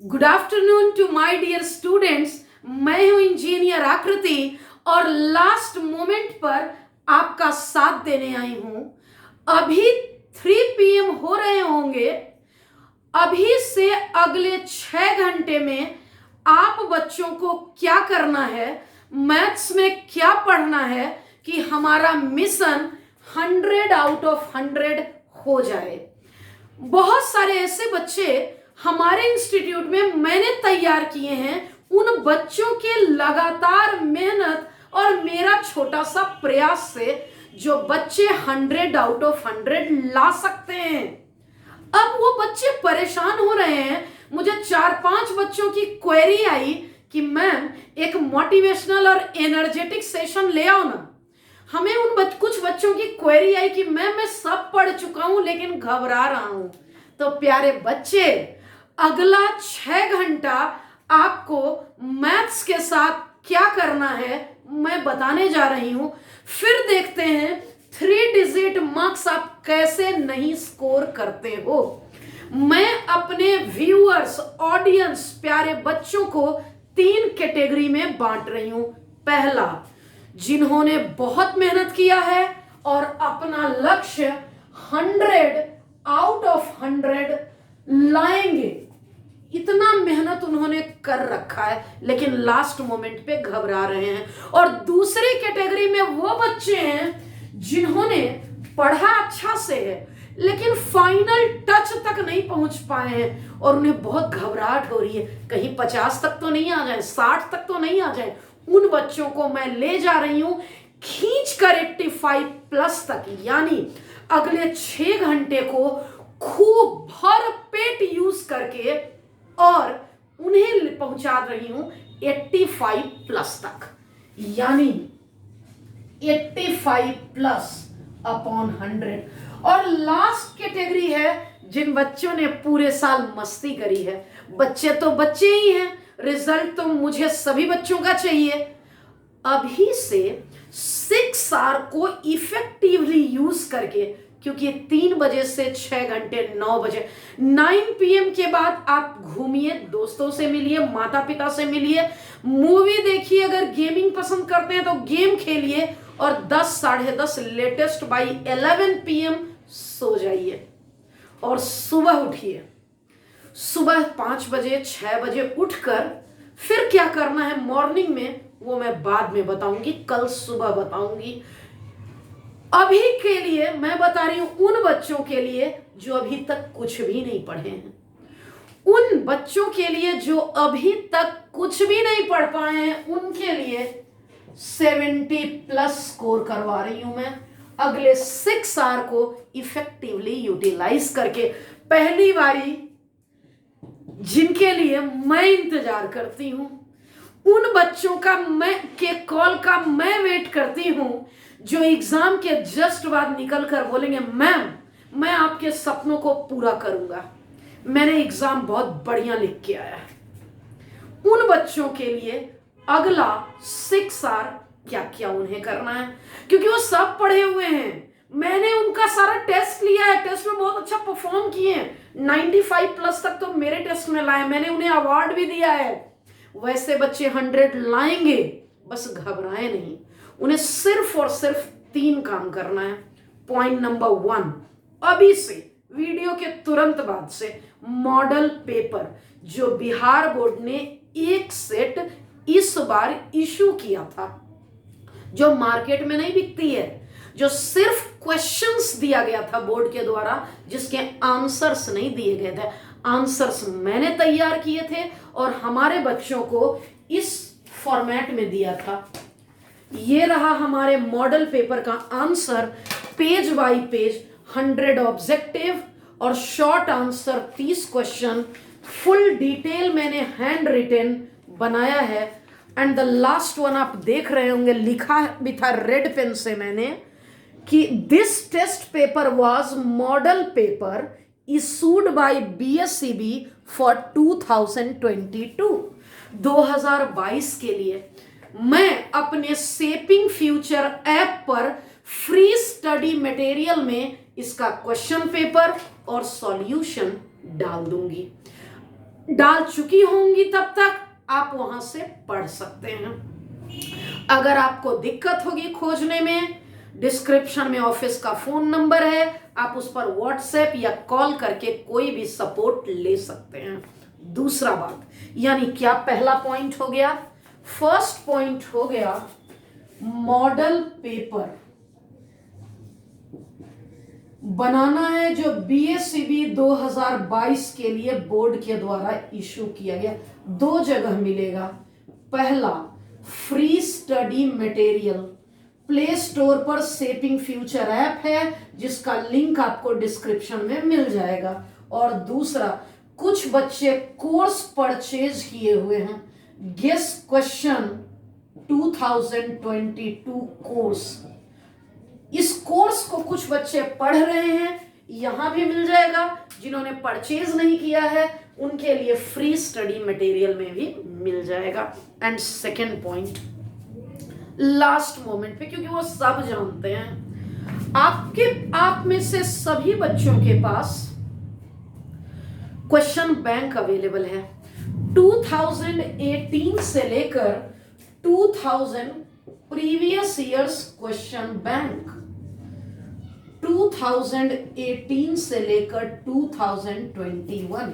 Good afternoon to my dear students. मैं हूं engineer आकृति और लास्ट मोमेंट पर आपका साथ देने आई हूं। अभी 3 PM हो रहे होंगे। अभी से अगले 6 घंटे में आप बच्चों को क्या करना है, मैथ्स में क्या पढ़ना है कि हमारा मिशन 100 आउट ऑफ 100 हो जाए। बहुत सारे ऐसे बच्चे हमारे इंस्टीट्यूट में मैंने तैयार किए हैं। उन बच्चों के लगातार मेहनत और मेरा छोटा सा प्रयास से जो बच्चे 100 आउट ऑफ 100 ला सकते हैं। अब वो बच्चे परेशान हो रहे हैं। मुझे 4-5 बच्चों की क्वेरी आई कि मैम एक मोटिवेशनल और एनर्जेटिक सेशन ले आओ ना। हमें कुछ बच्चों की क्वेरी आई कि मैम मैं सब पढ़ चुका हूं लेकिन घबरा रहा हूं। तो प्यारे बच्चे, अगला 6 घंटा आपको मैथ्स के साथ क्या करना है मैं बताने जा रही हूं। फिर देखते हैं 3 डिजिट मार्क्स आप कैसे नहीं स्कोर करते हो। मैं अपने व्यूअर्स, ऑडियंस, प्यारे बच्चों को 3 कैटेगरी में बांट रही हूं। पहला, जिन्होंने बहुत मेहनत किया है और अपना लक्ष्य 100 आउट ऑफ 100 लाएंगे। इतना मेहनत उन्होंने कर रखा है लेकिन लास्ट मोमेंट पे घबरा रहे हैं। और दूसरी कैटेगरी में वो बच्चे हैं जिन्होंने पढ़ा अच्छा से है लेकिन फाइनल टच तक नहीं पहुंच पाए हैं और उन्हें बहुत घबराहट हो रही है, कहीं 50 तक तो नहीं आ जाए, 60 तक तो नहीं आ जाए। उन बच्चों को मैं ले जा रही हूं खींच कर 85+ तक, यानी अगले 6 घंटे को खूब भर पेट यूज करके और उन्हें पहुंचा रही हूं 85+ तक, यानी 85+ अपॉन 100। और लास्ट कैटेगरी है जिन बच्चों ने पूरे साल मस्ती करी है। बच्चे तो बच्चे ही हैं, रिजल्ट तो मुझे सभी बच्चों का चाहिए। अभी से 6 आवर को इफेक्टिवली यूज करके, क्योंकि 3 बजे से 6 घंटे 9 बजे 9 PM के बाद आप घूमिए, दोस्तों से मिलिए, माता पिता से मिलिए, मूवी देखिए, अगर गेमिंग पसंद करते हैं तो गेम खेलिए और 10 साढ़े 10 लेटेस्ट बाई 11 PM सो जाइए और सुबह उठिए। सुबह 5 बजे 6 बजे उठकर फिर क्या करना है मॉर्निंग में वो मैं बाद में बताऊंगी, कल सुबह बताऊंगी। अभी के लिए मैं बता रही हूं उन बच्चों के लिए जो अभी तक कुछ भी नहीं पढ़े हैं, उन बच्चों के लिए जो अभी तक कुछ भी नहीं पढ़ पाए हैं, उनके लिए 70+ स्कोर करवा रही हूं मैं अगले 6 आवर को इफेक्टिवली यूटिलाइज करके। पहली बारी जिनके लिए मैं इंतजार करती हूं, उन बच्चों का कॉल का मैं वेट करती हूं जो एग्जाम के जस्ट बाद निकल कर बोलेंगे मैम मैं आपके सपनों को पूरा करूंगा, मैंने एग्जाम बहुत बढ़िया लिख के आया है। उन बच्चों के लिए अगला 6 आवर क्या क्या उन्हें करना है, क्योंकि वो सब पढ़े हुए हैं। मैंने उनका सारा टेस्ट लिया है, टेस्ट में बहुत अच्छा परफॉर्म किए हैं, 95+ तक तो मेरे टेस्ट में लाए, मैंने उन्हें अवार्ड भी दिया है। वैसे बच्चे 100 लाएंगे, बस घबराए नहीं। उन्हें सिर्फ और सिर्फ 3 काम करना है। पॉइंट नंबर 1, अभी से वीडियो के तुरंत बाद से मॉडल पेपर जो बिहार बोर्ड ने एक सेट इस बार इशू किया था, जो मार्केट में नहीं बिकती है, जो सिर्फ क्वेश्चंस दिया गया था बोर्ड के द्वारा जिसके आंसर्स नहीं दिए गए थे। आंसर्स मैंने तैयार किए थे और हमारे बच्चों को इस फॉर्मेट में दिया था। ये रहा हमारे मॉडल पेपर का answer, page by page 100 objective और short answer 30 question. Full detail मैंने हैंड रिटन बनाया है। एंड द लास्ट वन आप देख रहे होंगे, लिखा भी था रेड पेन से मैंने कि this test paper was model paper issued by BSCB for 2022 के लिए। मैं अपने शेपिंग फ्यूचर ऐप पर फ्री स्टडी मटेरियल में इसका क्वेश्चन पेपर और सॉल्यूशन डाल दूंगी। डाल चुकी होंगी तब तक आप वहां से पढ़ सकते हैं। अगर आपको दिक्कत होगी खोजने में, डिस्क्रिप्शन में ऑफिस का फोन नंबर है, आप उस पर व्हाट्सएप या कॉल करके कोई भी सपोर्ट ले सकते हैं। दूसरा बात, यानी क्या पहला पॉइंट हो गया, फर्स्ट पॉइंट हो गया मॉडल पेपर बनाना है जो बीएसईबी 2022 के लिए बोर्ड के द्वारा इशू किया गया। दो जगह मिलेगा, पहला free study material, play store पर सेपिंग फ्यूचर ऐप है जिसका लिंक आपको डिस्क्रिप्शन में मिल जाएगा, और दूसरा कुछ बच्चे कोर्स परचेज किए हुए हैं, गेस क्वेश्चन 2022 कोर्स। इस कोर्स को कुछ बच्चे पढ़ रहे हैं, यहां भी मिल जाएगा। जिन्होंने परचेज नहीं किया है उनके लिए फ्री स्टडी मटेरियल में भी मिल जाएगा। And second point, last moment पे, क्योंकि वो सब जानते हैं, आप में से सभी बच्चों के पास क्वेश्चन बैंक अवेलेबल है। 2018 से लेकर 2000 प्रीवियस ईयर्स क्वेश्चन बैंक, 2018 से लेकर 2021।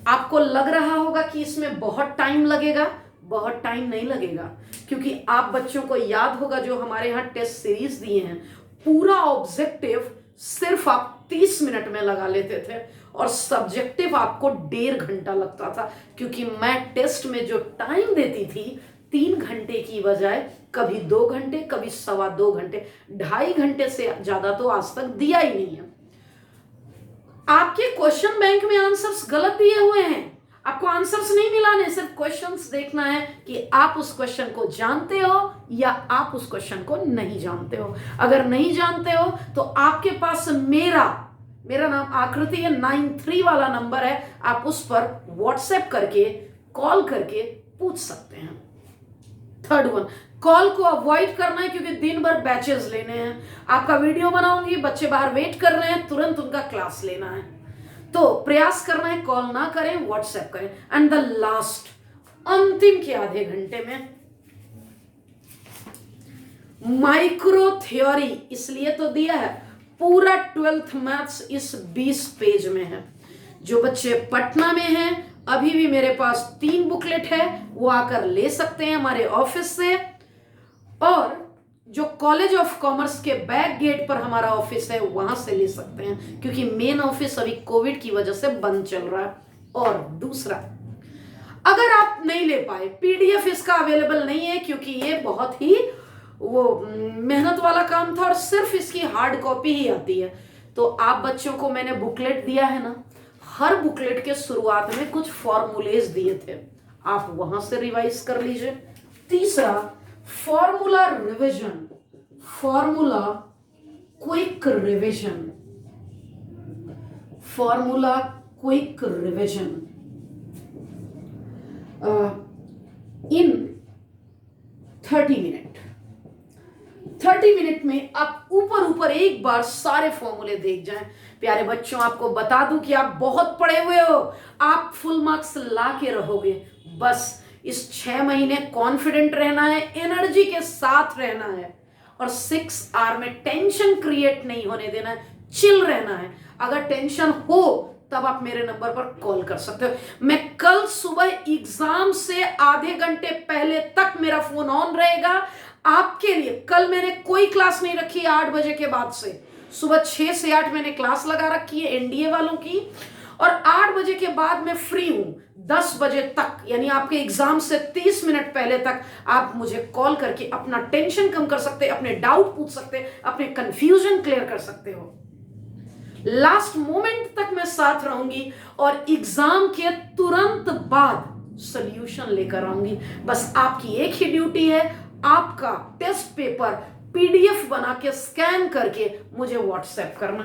आपको लग रहा होगा कि इसमें बहुत टाइम लगेगा, बहुत टाइम नहीं लगेगा, क्योंकि आप बच्चों को याद होगा जो हमारे यहाँ टेस्ट सीरीज दिए हैं, पूरा ऑब्जेक्टिव सिर्फ आप 30 मिनट में लगा लेते थे और सब्जेक्टिव आपको 1.5 घंटा लगता था, क्योंकि मैं टेस्ट में जो टाइम देती थी 3 घंटे की बजाय कभी 2 घंटे, कभी 2.25 घंटे, 2.5 घंटे से ज्यादा तो आज तक दिया ही नहीं है। आपके क्वेश्चन बैंक में आंसर्स गलत दिए हुए हैं, आपको आंसर्स नहीं मिलाने, सिर्फ क्वेश्चंस देखना है कि आप उस क्वेश्चन को जानते हो या आप उस क्वेश्चन को नहीं जानते हो। अगर नहीं जानते हो तो आपके पास मेरा नाम आकृति है, 93 वाला नंबर है, आप उस पर व्हाट्सएप करके, कॉल करके पूछ सकते हैं। थर्ड वन, कॉल को अवॉइड करना है क्योंकि दिन भर बैचेस लेने हैं, आपका वीडियो बनाऊंगी, बच्चे बाहर वेट कर रहे हैं, तुरंत उनका क्लास लेना है, तो प्रयास करना है कॉल ना करें, व्हाट्सएप करें। एंड द लास्ट, अंतिम के आधे घंटे में माइक्रो थ्योरी, इसलिए तो दिया है, पूरा 12th मैथ्स इस 20 पेज में है। जो बच्चे पटना में हैं, अभी भी मेरे पास 3 बुकलेट है, वो आकर ले सकते हैं हमारे ऑफिस से, और जो कॉलेज ऑफ कॉमर्स के बैक गेट पर हमारा ऑफिस है वहां से ले सकते हैं, क्योंकि मेन ऑफिस अभी कोविड की वजह से बंद चल रहा है। और दूसरा, अगर आप नहीं ले पाए, पीडीएफ इसका अवेलेबल नहीं है क्योंकि ये बहुत ही मेहनत वाला काम था और सिर्फ इसकी हार्ड कॉपी ही आती है, तो आप बच्चों को मैंने बुकलेट दिया है ना, हर बुकलेट के शुरुआत में कुछ फॉर्मूलेज दिए थे, आप वहां से रिवाइज कर लीजिए। तीसरा, formula revision, formula quick revision, formula quick revision in 30 minute. 30 minute में आप ऊपर एक बार सारे फॉर्मूले देख जाएं। प्यारे बच्चों, आपको बता दूं कि आप बहुत पढ़े हुए हो, आप फुल मार्क्स ला के रहोगे। बस इस 6 महीने कॉन्फिडेंट रहना है, एनर्जी के साथ रहना है, और 6R में टेंशन क्रिएट नहीं होने देना है, चिल रहना है। अगर टेंशन हो तब आप मेरे नंबर पर कॉल कर सकते हो। मैं कल सुबह एग्जाम से आधे घंटे पहले तक मेरा फोन ऑन रहेगा आपके लिए। कल मैंने कोई क्लास नहीं रखी 8 बजे के बाद से, सुबह 6 से 8 मैंने क्लास लगा रखी है एनडीए वालों की, और 8 बजे के बाद मैं फ्री हूं 10 बजे तक, यानी आपके एग्जाम से 30 मिनट पहले तक आप मुझे कॉल करके अपना टेंशन कम कर सकते, अपने डाउट पूछ सकते, अपने कंफ्यूजन क्लियर कर सकते हो। लास्ट मोमेंट तक मैं साथ रहूंगी और एग्जाम के तुरंत बाद सॉल्यूशन लेकर आऊंगी। बस आपकी एक ही ड्यूटी है, आपका टेस्ट पेपर पीडीएफ बना के स्कैन करके मुझे व्हाट्सएप करना।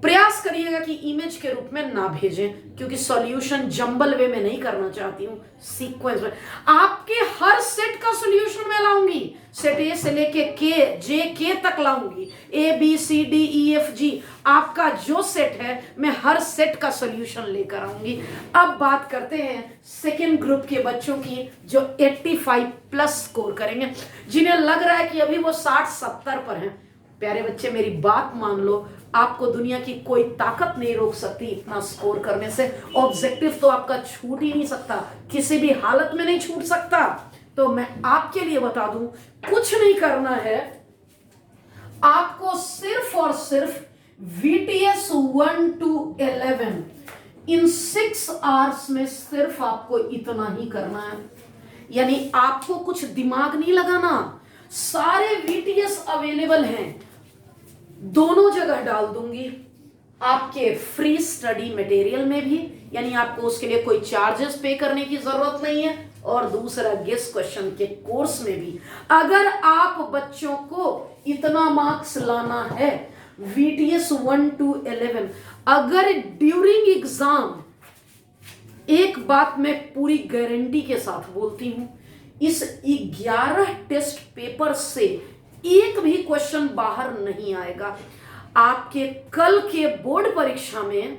प्रयास करिएगा कि इमेज के रूप में ना भेजें, क्योंकि सॉल्यूशन जंबल वे में नहीं करना चाहती हूं, सीक्वेंस में। आपके हर सेट का सॉल्यूशन मैं लाऊंगी, सेट ए से लेके के जे के तक लाऊंगी, A B C D E F G, आपका जो सेट है मैं हर सेट का सॉल्यूशन लेकर आऊंगी। अब बात करते हैं सेकेंड ग्रुप के बच्चों की, जो 85 प्लस स्कोर करेंगे, जिन्हें लग रहा है कि अभी वो 60-70 पर हैं। प्यारे बच्चे, मेरी बात मान लो, आपको दुनिया की कोई ताकत नहीं रोक सकती इतना स्कोर करने से। ऑब्जेक्टिव तो आपका छूट ही नहीं सकता, किसी भी हालत में नहीं छूट सकता। तो मैं आपके लिए बता दूं, कुछ नहीं करना है, आपको सिर्फ और सिर्फ VTS 1 to 11 इन 6 आवर्स में सिर्फ आपको इतना ही करना है। यानी आपको कुछ दिमाग नहीं लगाना, सारे VTS अवेलेबल हैं, दोनों जगह डाल दूंगी, आपके फ्री स्टडी मटेरियल में भी, यानी आपको उसके लिए कोई चार्जेस पे करने की जरूरत नहीं है, और दूसरा गेस क्वेश्चन के कोर्स में भी। अगर आप बच्चों को इतना मार्क्स लाना है VTS 1 to 11, अगर ड्यूरिंग एग्जाम, एक बात मैं पूरी गारंटी के साथ बोलती हूं, इस 11 टेस्ट पेपर से एक भी क्वेश्चन बाहर नहीं आएगा। आपके कल के बोर्ड परीक्षा में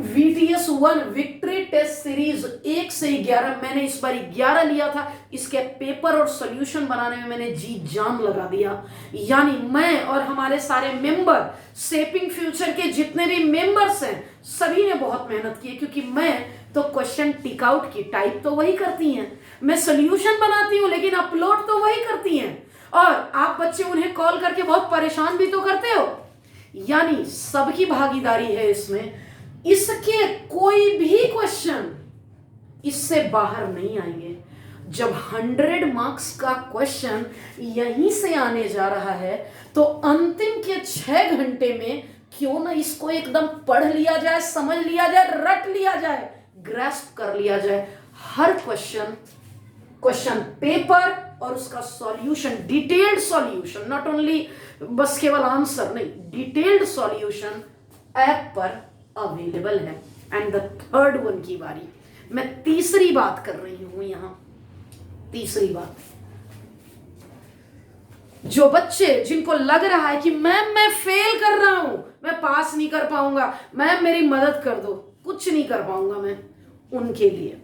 VTS 1 विक्ट्री टेस्ट सीरीज 1 से 11, मैंने इस बार 11 लिया था, इसके पेपर और सॉल्यूशन बनाने में मैंने जी जान लगा दिया। यानी मैं और हमारे सारे मेंबर, शेपिंग फ्यूचर के जितने भी मेंबर्स हैं, सभी ने बहुत मेहनत की है, क्योंकि मैं तो क्वेश्चन टिक आउट की टाइप तो वही करती हैं, मैं सॉल्यूशन बनाती हूं, लेकिन अपलोड तो वही करती हैं, और आप बच्चे उन्हें कॉल करके बहुत परेशान भी तो करते हो। यानी सबकी भागीदारी है इसमें, इसके कोई भी क्वेश्चन इससे बाहर नहीं आएंगे। जब 100 मार्क्स का क्वेश्चन यहीं से आने जा रहा है, तो अंतिम के 6 घंटे में क्यों ना इसको एकदम पढ़ लिया जाए, समझ लिया जाए, रट लिया जाए, ग्रास्प कर लिया जाए। हर क्वेश्चन पेपर और उसका solution, detailed solution, not only बस केवल आंसर नहीं, डिटेल्ड सॉल्यूशन ऐप पर अवेलेबल है। एंड द थर्ड वन की बारी, मैं तीसरी बात कर रही हूं यहां। तीसरी बात, जो बच्चे जिनको लग रहा है कि मैम मैं फेल कर रहा हूं, मैं पास नहीं कर पाऊंगा, मैम मेरी मदद कर दो, कुछ नहीं कर पाऊंगा मैं, उनके लिए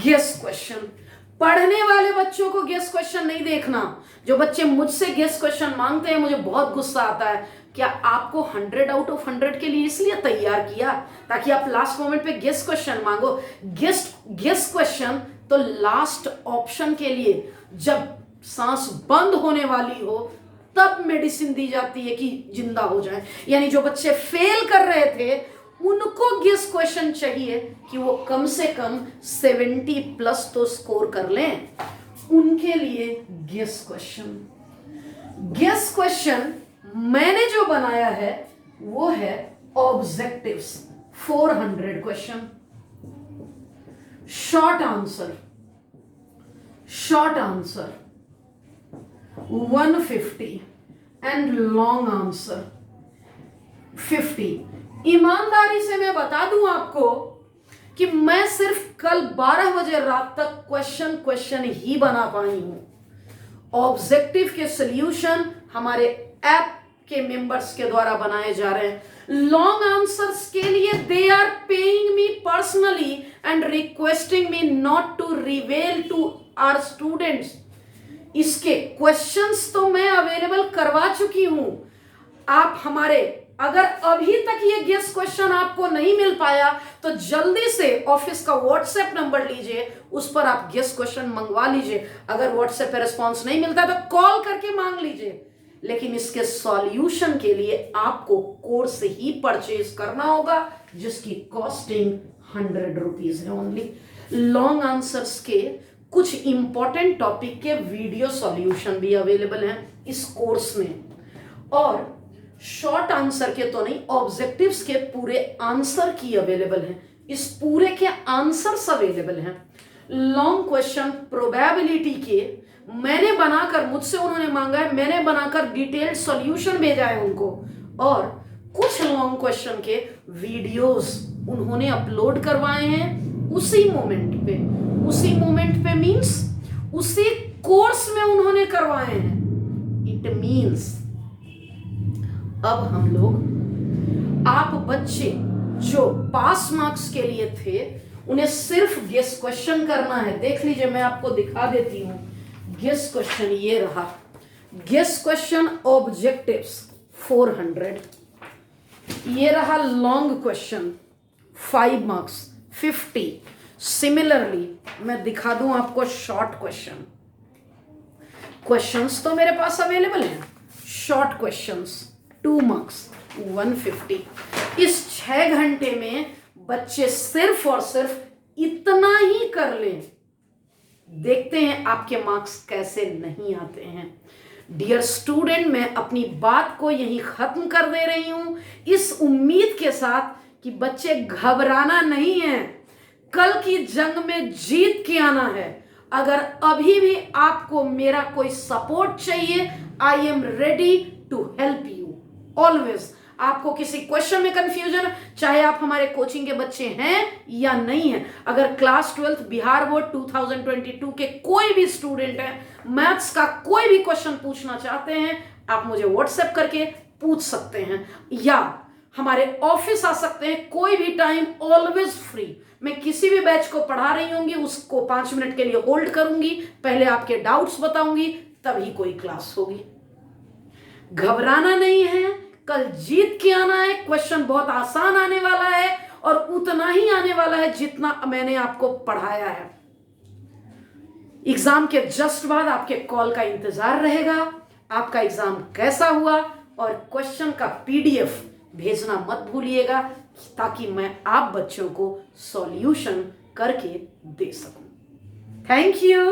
गेस क्वेश्चन। पढ़ने वाले बच्चों को गेस क्वेश्चन नहीं देखना। जो बच्चे मुझसे गेस क्वेश्चन मांगते हैं, मुझे बहुत गुस्सा आता है। क्या आपको 100 आउट ऑफ 100 के लिए इसलिए तैयार किया ताकि आप लास्ट मोमेंट पे गेस क्वेश्चन मांगो? गेस क्वेश्चन तो लास्ट ऑप्शन के लिए, जब सांस बंद होने वाली हो तब मेडिसिन दी जाती है कि जिंदा हो जाए। यानी जो बच्चे फेल कर रहे थे, उनको गेस क्वेश्चन चाहिए कि वो कम से कम 70 प्लस तो स्कोर कर लें, उनके लिए गेस क्वेश्चन मैंने जो बनाया है वो है objectives 400 question, short answer 150 and long answer 50। ईमानदारी से मैं बता दूं आपको कि मैं सिर्फ कल 12 बजे रात तक क्वेश्चन ही बना पाई हूं। ऑब्जेक्टिव के सॉल्यूशन हमारे ऐप के मेंबर्स के द्वारा बनाए जा रहे हैं। लॉन्ग आंसर्स के लिए they are paying me personally and requesting me not to reveal to our students. इसके क्वेश्चंस तो मैं अवेलेबल करवा चुकी हूं। आप हमारे, अगर अभी तक ये गेस क्वेश्चन आपको नहीं मिल पाया तो जल्दी से ऑफिस का व्हाट्सएप नंबर लीजिए, उस पर आप गेस क्वेश्चन मंगवा लीजिए। अगर व्हाट्सएप पे रिस्पॉन्स नहीं मिलता तो कॉल करके मांग लीजिए। लेकिन इसके सॉल्यूशन के लिए आपको कोर्स ही परचेज करना होगा, जिसकी कॉस्टिंग 100 रुपीज है ओनली। लॉन्ग आंसर्स के कुछ इंपॉर्टेंट टॉपिक के वीडियो सॉल्यूशन भी अवेलेबल हैं इस कोर्स में, और शॉर्ट आंसर के तो नहीं, ऑब्जेक्टिव्स के पूरे आंसर की अवेलेबल हैं। इस पूरे के आंसर्स अवेलेबल हैं। लॉन्ग क्वेश्चन प्रोबेबिलिटी के मैंने बनाकर, मुझसे उन्होंने मांगा है, मैंने बनाकर डिटेल्ड सॉल्यूशन भेजा है उनको, और कुछ लॉन्ग क्वेश्चन के वीडियोस उन्होंने अपलोड करवाए हैं उसी मोमेंट पे मींस उसी कोर्स में उन्होंने करवाए हैं। इट मींस अब हम लोग, आप बच्चे जो पास मार्क्स के लिए थे उन्हें सिर्फ गेस क्वेश्चन करना है। देख लीजिए, मैं आपको दिखा देती हूं। गेस क्वेश्चन ये रहा, गेस क्वेश्चन ऑब्जेक्टिव्स 400, ये रहा लॉन्ग क्वेश्चन 5 मार्क्स 50। सिमिलरली मैं दिखा दूं आपको शॉर्ट क्वेश्चंस तो मेरे पास अवेलेबल हैं। Short questions 2 marks 150। इस 6 घंटे में बच्चे सिर्फ और सिर्फ इतना ही कर लें, देखते हैं आपके मार्क्स कैसे नहीं आते हैं। डियर स्टूडेंट, मैं अपनी बात को यहीं खत्म कर दे रही हूं इस उम्मीद के साथ कि बच्चे घबराना नहीं है, कल की जंग में जीत के आना है। अगर अभी भी आपको मेरा कोई सपोर्ट चाहिए, I am ready to help you always. आपको किसी क्वेश्चन में कंफ्यूजन, चाहे आप हमारे कोचिंग के बच्चे हैं या नहीं हैं, अगर क्लास 12th बिहार बोर्ड 2022 के कोई भी स्टूडेंट है, मैथ्स का कोई भी क्वेश्चन पूछना चाहते हैं, आप मुझे व्हाट्सएप करके पूछ सकते हैं या हमारे ऑफिस आ सकते हैं कोई भी टाइम, ऑलवेज फ्री। मैं किसी भी बैच को पढ़ा रही होंगी उसको 5 मिनट के लिए होल्ड करूंगी, पहले आपके डाउट्स बताऊंगी, तभी कोई क्लास होगी। घबराना नहीं है, कल जीत के आना है। क्वेश्चन बहुत आसान आने वाला है और उतना ही आने वाला है जितना मैंने आपको पढ़ाया है। एग्जाम के जस्ट बाद आपके कॉल का इंतजार रहेगा, आपका एग्जाम कैसा हुआ, और क्वेश्चन का पीडीएफ भेजना मत भूलिएगा ताकि मैं आप बच्चों को सॉल्यूशन करके दे सकूं। Thank you.